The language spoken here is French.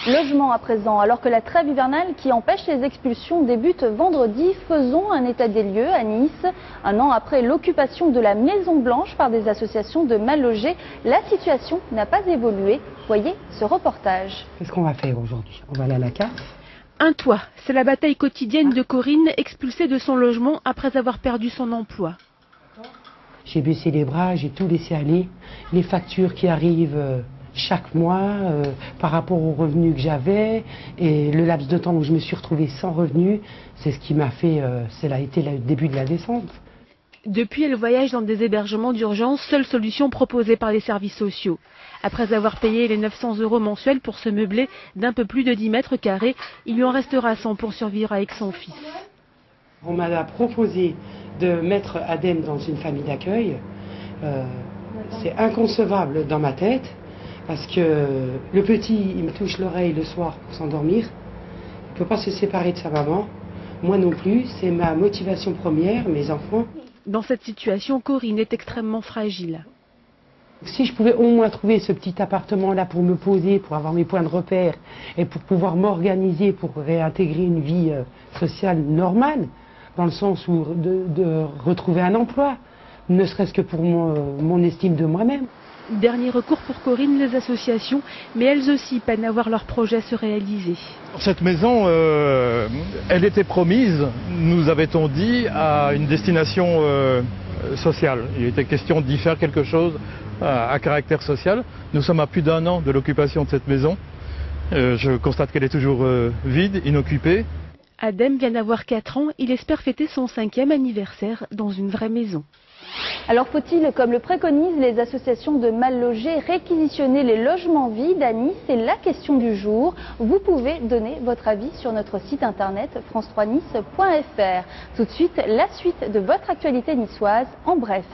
Logement à présent, alors que la trêve hivernale qui empêche les expulsions débute vendredi, faisons un état des lieux à Nice. Un an après l'occupation de la Maison Blanche par des associations de mal logés, la situation n'a pas évolué. Voyez ce reportage. Qu'est-ce qu'on va faire aujourd'hui? On va aller à la CAF. Un toit, c'est la bataille quotidienne de Corinne, expulsée de son logement après avoir perdu son emploi. J'ai baissé les bras, j'ai tout laissé aller. Les factures qui arrivent chaque mois par rapport aux revenus que j'avais et le laps de temps où je me suis retrouvée sans revenus, c'est ce qui m'a fait, cela a été le début de la descente. Depuis, elle voyage dans des hébergements d'urgence, seule solution proposée par les services sociaux. Après avoir payé les 900 € mensuels pour se meubler d'un peu plus de 10 mètres carrés, il lui en restera 100 pour survivre avec son fils. On m'a proposé de mettre Adem dans une famille d'accueil. C'est inconcevable dans ma tête parce que le petit, il me touche l'oreille le soir pour s'endormir. Il ne peut pas se séparer de sa maman. Moi non plus, c'est ma motivation première, mes enfants. Dans cette situation, Corinne est extrêmement fragile. Si je pouvais au moins trouver ce petit appartement-là pour me poser, pour avoir mes points de repère et pour pouvoir m'organiser pour réintégrer une vie sociale normale, dans le sens où de retrouver un emploi, ne serait-ce que pour mon estime de moi-même. Dernier recours pour Corinne, les associations, mais elles aussi peinent à voir leurs projets se réaliser. Cette maison, elle était promise, nous avait-on dit, à une destination sociale. Il était question d'y faire quelque chose à caractère social. Nous sommes à plus d'un an de l'occupation de cette maison. Je constate qu'elle est toujours vide, inoccupée. Adem vient d'avoir 4 ans, il espère fêter son 5e anniversaire dans une vraie maison. Alors faut-il, comme le préconisent les associations de mal logés, réquisitionner les logements vides à Nice? C'est la question du jour. Vous pouvez donner votre avis sur notre site internet france3nice.fr. Tout de suite, la suite de votre actualité niçoise en bref.